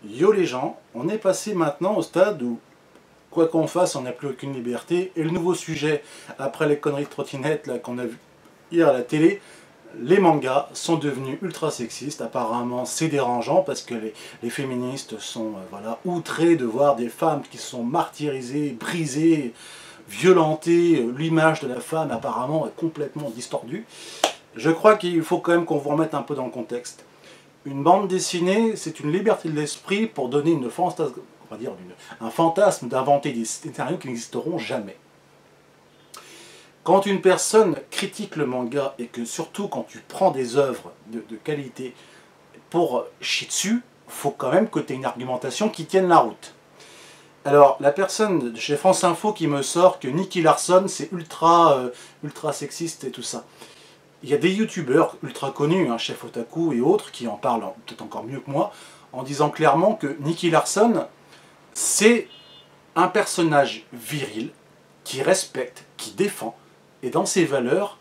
Yo les gens, on est passé maintenant au stade où, quoi qu'on fasse, on n'a plus aucune liberté. Et le nouveau sujet, après les conneries de trottinette qu'on a vu hier à la télé, les mangas sont devenus ultra sexistes. Apparemment, c'est dérangeant parce que les féministes sont voilà, outrées de voir des femmes qui sont martyrisées, brisées, violentées. L'image de la femme apparemment est complètement distordue. Je crois qu'il faut quand même qu'on vous remette un peu dans le contexte. Une bande dessinée, c'est une liberté de l'esprit pour donner un fantasme d'inventer des scénarios qui n'existeront jamais. Quand une personne critique le manga, et que surtout quand tu prends des œuvres de qualité pour chier dessus, il faut quand même que tu aies une argumentation qui tienne la route. Alors, la personne de chez France Info qui me sort que Nicky Larson, c'est ultra sexiste et tout ça. Il y a des youtubeurs ultra connus, Chef Otaku et autres, qui en parlent peut-être encore mieux que moi, en disant clairement que Nicky Larson, c'est un personnage viril, qui respecte, qui défend, et dans ses valeurs,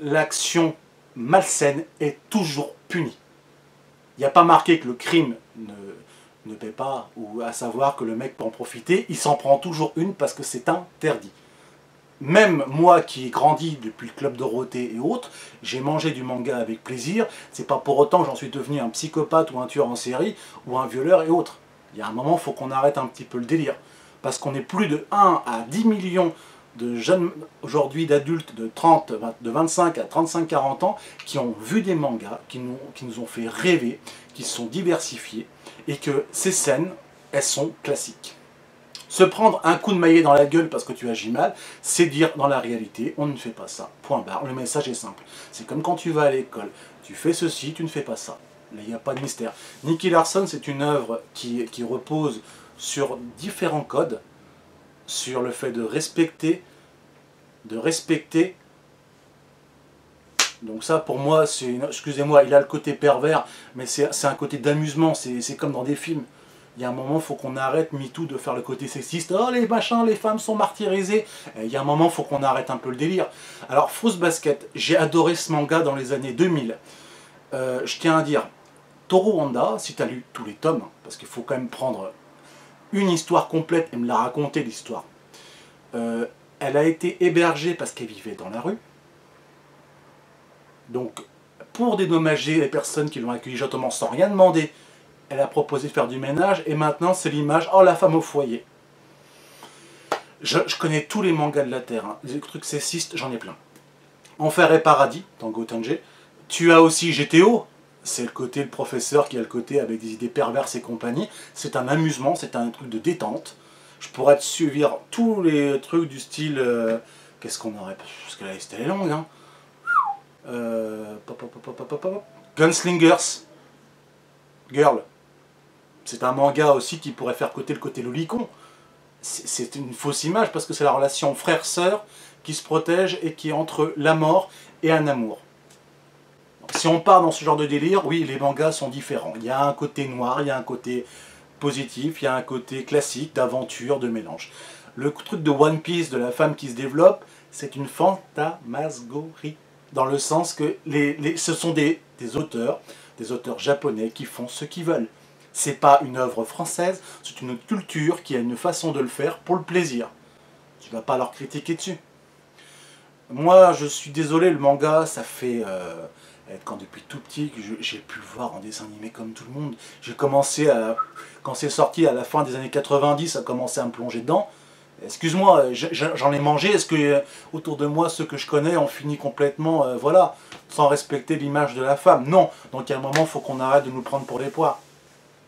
l'action malsaine est toujours punie. Il n'y a pas marqué que le crime ne paie pas, ou à savoir que le mec peut en profiter, il s'en prend toujours une parce que c'est interdit. Même moi qui ai grandi depuis le Club Dorothée et autres, j'ai mangé du manga avec plaisir. C'est pas pour autant que j'en suis devenu un psychopathe ou un tueur en série ou un violeur et autres. Il y a un moment, il faut qu'on arrête un petit peu le délire. Parce qu'on est plus de 1 à 10 millions de jeunes, aujourd'hui d'adultes de 25 à 35-40 ans, qui ont vu des mangas, qui nous ont fait rêver, qui sont diversifiés, et que ces scènes, elles sont classiques. Se prendre un coup de maillet dans la gueule parce que tu agis mal, c'est dire dans la réalité, on ne fait pas ça. Point barre. Le message est simple. C'est comme quand tu vas à l'école. Tu fais ceci, tu ne fais pas ça. Là, il n'y a pas de mystère. Nicky Larson, c'est une œuvre qui repose sur différents codes, sur le fait de respecter. Donc ça, pour moi, excusez-moi, il a le côté pervers, mais c'est un côté d'amusement. C'est comme dans des films. Il y a un moment, il faut qu'on arrête MeToo de faire le côté sexiste. Oh, les machins, les femmes sont martyrisées. Et il y a un moment, il faut qu'on arrête un peu le délire. Alors, Fruits Basket, j'ai adoré ce manga dans les années 2000. Je tiens à dire, Toru Honda, si tu as lu tous les tomes, parce qu'il faut quand même prendre une histoire complète et me la raconter, l'histoire. Elle a été hébergée parce qu'elle vivait dans la rue. Donc, pour dédommager les personnes qui l'ont accueillie gentiment sans rien demander, elle a proposé de faire du ménage, et maintenant c'est l'image, oh la femme au foyer. Je connais tous les mangas de la Terre, les trucs sexistes, j'en ai plein. Enfer et Paradis, Tango Tange. Tu as aussi GTO, c'est le professeur qui a le côté avec des idées perverses et compagnie. C'est un amusement, c'est un truc de détente. Je pourrais te suivre tous les trucs du style... Qu'est-ce qu'on aurait... Parce que la liste est longue, hein. Gunslingers. Girl. C'est un manga aussi qui pourrait faire côté le côté lolicon. C'est une fausse image parce que c'est la relation frère-sœur qui se protège et qui est entre la mort et un amour. Donc, si on part dans ce genre de délire, oui, les mangas sont différents. Il y a un côté noir, il y a un côté positif, il y a un côté classique, d'aventure, de mélange. Le truc de One Piece, de la femme qui se développe, c'est une fantasmagorie. Dans le sens que ce sont des auteurs japonais qui font ce qu'ils veulent. C'est pas une œuvre française, c'est une culture qui a une façon de le faire pour le plaisir. Tu vas pas leur critiquer dessus. Moi, je suis désolé, le manga, ça fait... quand depuis tout petit, j'ai pu le voir en dessin animé comme tout le monde. J'ai commencé à... Quand c'est sorti à la fin des années 90, ça a commencé à me plonger dedans. Excuse-moi, j'en ai mangé. Est-ce que autour de moi, ceux que je connais ont fini complètement, voilà, sans respecter l'image de la femme? Non. Donc à un moment, il faut qu'on arrête de nous prendre pour des poires.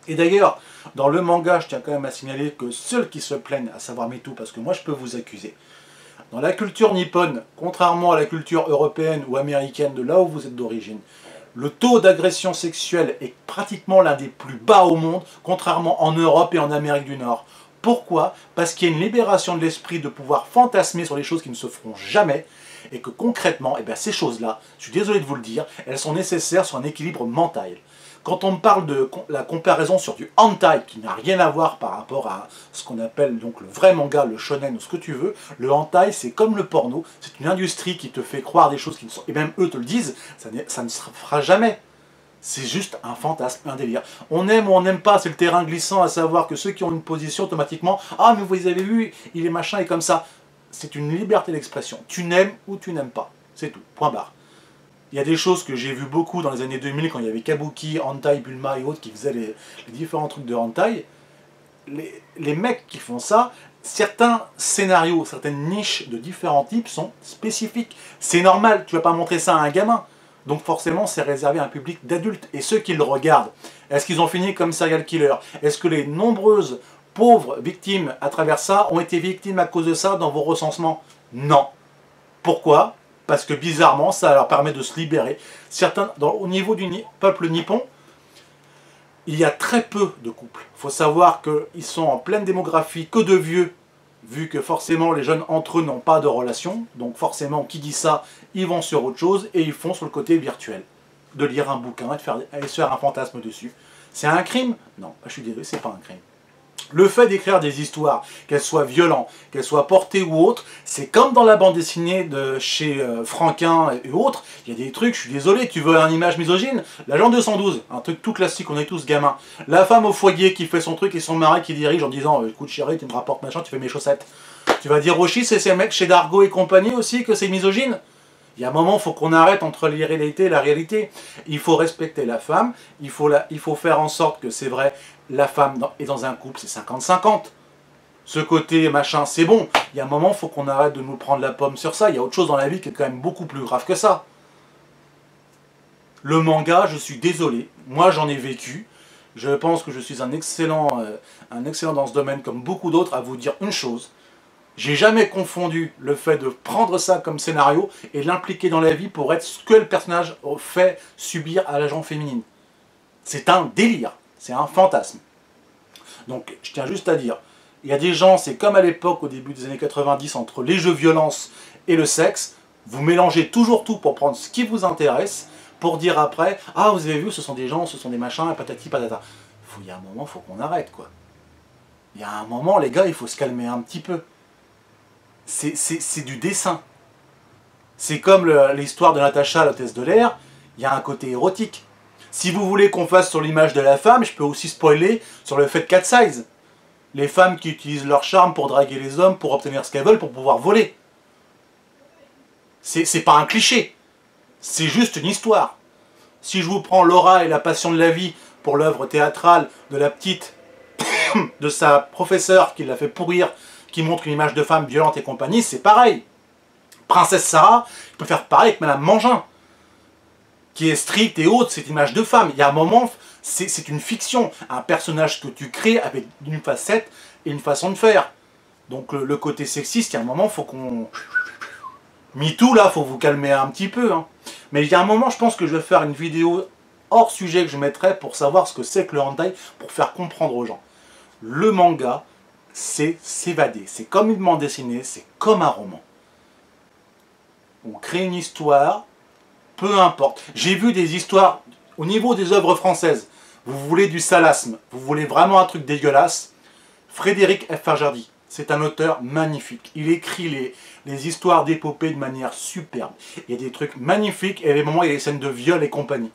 Et d'ailleurs, dans le manga, je tiens quand même à signaler que ceux qui se plaignent, à savoir MeToo, parce que moi je peux vous accuser, dans la culture nippone, contrairement à la culture européenne ou américaine de là où vous êtes d'origine, le taux d'agression sexuelle est pratiquement l'un des plus bas au monde, contrairement en Europe et en Amérique du Nord. Pourquoi? Parce qu'il y a une libération de l'esprit de pouvoir fantasmer sur les choses qui ne se feront jamais, et que concrètement, ces choses-là, je suis désolé de vous le dire, elles sont nécessaires sur un équilibre mental. Quand on me parle de la comparaison sur du hentai, qui n'a rien à voir par rapport à ce qu'on appelle donc le vrai manga, le shonen ou ce que tu veux, le hentai c'est comme le porno, c'est une industrie qui te fait croire des choses qui ne sont... Et même eux te le disent, ça ne se fera jamais. C'est juste un fantasme, un délire. On aime ou on n'aime pas, c'est le terrain glissant, à savoir que ceux qui ont une position, automatiquement, ah mais vous avez vu, il est machin et comme ça. C'est une liberté d'expression. Tu n'aimes ou tu n'aimes pas. C'est tout, point barre. Il y a des choses que j'ai vues beaucoup dans les années 2000, quand il y avait Kabuki, Hentai, Bulma et autres qui faisaient les différents trucs de Hentai. Les mecs qui font ça, certains scénarios, certaines niches de différents types sont spécifiques. C'est normal, tu vas pas montrer ça à un gamin. Donc forcément, c'est réservé à un public d'adultes. Et ceux qui le regardent, est-ce qu'ils ont fini comme serial killer? Est-ce que les nombreuses pauvres victimes à travers ça ont été victimes à cause de ça dans vos recensements? Non. Pourquoi? Parce que bizarrement, ça leur permet de se libérer. Certains, au niveau du peuple nippon, il y a très peu de couples. Il faut savoir qu'ils sont en pleine démographie que de vieux, vu que forcément les jeunes entre eux n'ont pas de relation. Donc forcément, qui dit ça, ils vont sur autre chose et ils font sur le côté virtuel. De lire un bouquin et de se faire un fantasme dessus. C'est un crime? Non, je suis désolé, c'est pas un crime. Le fait d'écrire des histoires, qu'elles soient violentes, qu'elles soient portées ou autres, c'est comme dans la bande dessinée de chez Franquin et autres, il y a des trucs, je suis désolé, tu veux une image misogyne? L'agent 212, un truc tout classique, on est tous gamins. La femme au foyer qui fait son truc et son mari qui dirige en disant écoute chérie, tu me rapportes machin, tu fais mes chaussettes. Tu vas dire Roshi, c'est ces mecs chez Dargo et compagnie aussi que c'est misogyne? Il y a un moment, il faut qu'on arrête entre l'irréalité et la réalité. Il faut respecter la femme, il faut faire en sorte que c'est vrai, la femme est dans un couple, c'est 50-50. Ce côté machin, c'est bon. Il y a un moment, il faut qu'on arrête de nous prendre la pomme sur ça. Il y a autre chose dans la vie qui est quand même beaucoup plus grave que ça. Le manga, je suis désolé, moi j'en ai vécu. Je pense que je suis un excellent dans ce domaine, comme beaucoup d'autres, à vous dire une chose. J'ai jamais confondu le fait de prendre ça comme scénario et l'impliquer dans la vie pour être ce que le personnage fait subir à l'agent féminine. C'est un délire, c'est un fantasme. Donc je tiens juste à dire, il y a des gens, c'est comme à l'époque au début des années 90 entre les jeux violence et le sexe, vous mélangez toujours tout pour prendre ce qui vous intéresse, pour dire après, ah vous avez vu, ce sont des gens, ce sont des machins, patati patata. Il y a un moment, il faut qu'on arrête quoi. Il y a un moment les gars, il faut se calmer un petit peu. C'est du dessin. C'est comme l'histoire de Natacha, l'hôtesse de l'air, il y a un côté érotique. Si vous voulez qu'on fasse sur l'image de la femme, je peux aussi spoiler sur le fait de cat size. Les femmes qui utilisent leur charme pour draguer les hommes, pour obtenir ce qu'elles veulent, pour pouvoir voler. C'est pas un cliché. C'est juste une histoire. Si je vous prends Laura et la passion de la vie pour l'œuvre théâtrale de la petite, de sa professeure qui l'a fait pourrir, qui montre une image de femme violente et compagnie, c'est pareil. Princesse Sarah, je peux faire pareil avec Madame Mangin, qui est stricte et haute, cette image de femme. Il y a un moment, c'est une fiction, un personnage que tu crées avec une facette et une façon de faire. Donc le côté sexiste, il y a un moment, il faut qu'on... MeToo, là, il faut vous calmer un petit peu. Hein. Mais il y a un moment, je pense que je vais faire une vidéo hors sujet que je mettrai pour savoir ce que c'est que le hentai, pour faire comprendre aux gens. Le manga, c'est s'évader. C'est comme une bande dessinée, c'est comme un roman. On crée une histoire, peu importe. J'ai vu des histoires, au niveau des œuvres françaises, vous voulez du salasme, vous voulez vraiment un truc dégueulasse, Frédéric F. Farjardi, c'est un auteur magnifique. Il écrit les histoires d'épopée de manière superbe. Il y a des trucs magnifiques, et à des moments, il y a des scènes de viol et compagnie.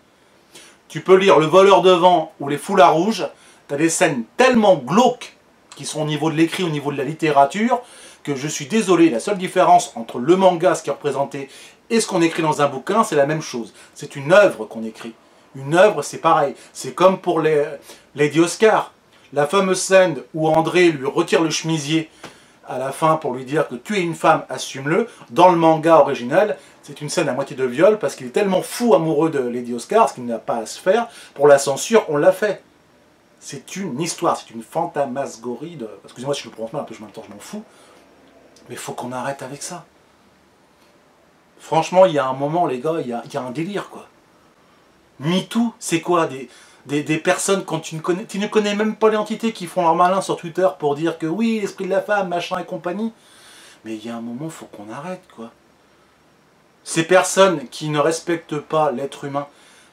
Tu peux lire Le voleur de vent ou Les foulards rouges, tu as des scènes tellement glauques qui sont au niveau de l'écrit, au niveau de la littérature, que je suis désolé, la seule différence entre le manga, ce qui est représenté, et ce qu'on écrit dans un bouquin, c'est la même chose. C'est une œuvre qu'on écrit. Une œuvre, c'est pareil. C'est comme pour Lady Oscar. La fameuse scène où André lui retire le chemisier à la fin pour lui dire que tu es une femme, assume-le. Dans le manga original, c'est une scène à moitié de viol parce qu'il est tellement fou amoureux de Lady Oscar, ce qu'il n'a pas à se faire. Pour la censure, on l'a fait. C'est une histoire, c'est une fantasmagorie de... Excusez-moi si je le prononce mal, un peu, en même temps je m'en fous. Mais il faut qu'on arrête avec ça. Franchement, il y a un moment, les gars, il y a un délire, quoi. MeToo, c'est quoi des personnes, quand tu ne connais même pas l'entité, qui font leur malin sur Twitter pour dire que oui, l'esprit de la femme, machin et compagnie. Mais il y a un moment, il faut qu'on arrête, quoi. Ces personnes qui ne respectent pas l'être humain,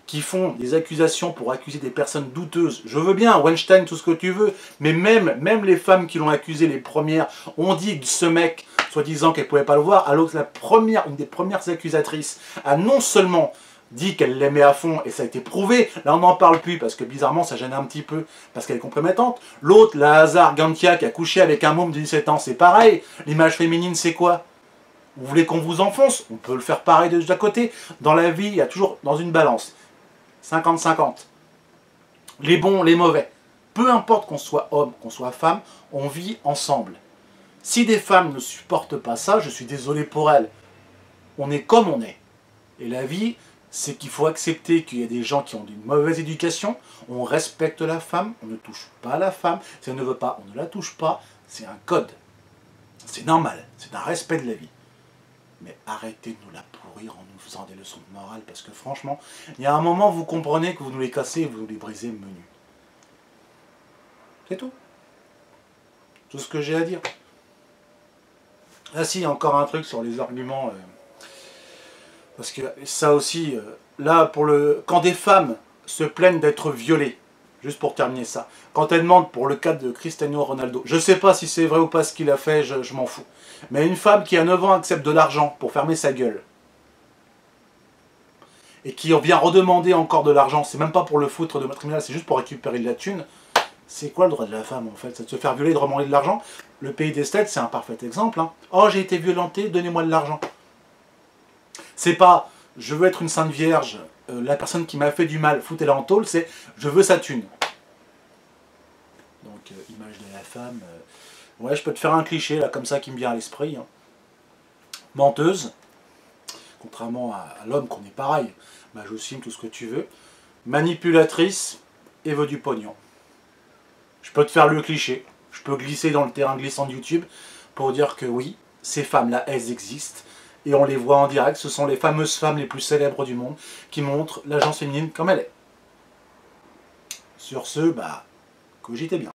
qui font des accusations pour accuser des personnes douteuses. Je veux bien, Weinstein, tout ce que tu veux, mais même les femmes qui l'ont accusé, les premières, ont dit de ce mec, soi-disant qu'elle ne pouvait pas le voir, alors que une des premières accusatrices a non seulement dit qu'elle l'aimait à fond et ça a été prouvé. Là, on n'en parle plus parce que bizarrement, ça gêne un petit peu parce qu'elle est compromettante. L'autre, la Hazar Gantia, qui a couché avec un môme de 17 ans, c'est pareil. L'image féminine, c'est quoi? Vous voulez qu'on vous enfonce? On peut le faire pareil de l'autre côté. Dans la vie, il y a toujours dans une balance 50-50. Les bons, les mauvais. Peu importe qu'on soit homme, qu'on soit femme, on vit ensemble. Si des femmes ne supportent pas ça, je suis désolé pour elles. On est comme on est. Et la vie, c'est qu'il faut accepter qu'il y a des gens qui ont une mauvaise éducation. On respecte la femme, on ne touche pas la femme. Si elle ne veut pas, on ne la touche pas. C'est un code. C'est normal, c'est un respect de la vie. Mais arrêtez de nous la pourrir en nous faisant des leçons de morale, parce que franchement, il y a un moment, vous comprenez que vous nous les cassez et vous nous les brisez menu. C'est tout. Tout ce que j'ai à dire. Ah si, encore un truc sur les arguments. Parce que ça aussi, là, quand des femmes se plaignent d'être violées, juste pour terminer ça, quand elles demandent pour le cas de Cristiano Ronaldo, je ne sais pas si c'est vrai ou pas ce qu'il a fait, je m'en fous. Mais une femme qui à 9 ans accepte de l'argent pour fermer sa gueule, et qui vient redemander encore de l'argent, c'est même pas pour le foutre de matrimonial, c'est juste pour récupérer de la thune, c'est quoi le droit de la femme en fait? C'est de se faire violer et de demander de l'argent? Le pays des States, c'est un parfait exemple. Hein. Oh, j'ai été violenté, donnez-moi de l'argent. C'est pas, je veux être une sainte vierge, la personne qui m'a fait du mal, foutez-la en tôle, c'est, je veux sa thune. Donc, image de la femme, ouais, je peux te faire un cliché, là, comme ça, qui me vient à l'esprit. Hein. Menteuse, contrairement à l'homme qu'on est pareil, majocime, tout ce que tu veux. Manipulatrice, et veut du pognon. Je peux te faire le cliché, je peux glisser dans le terrain glissant de YouTube, pour dire que oui, ces femmes-là, elles existent, et on les voit en direct, ce sont les fameuses femmes les plus célèbres du monde qui montrent l'agence féminine comme elle est. Sur ce, cogitez bien.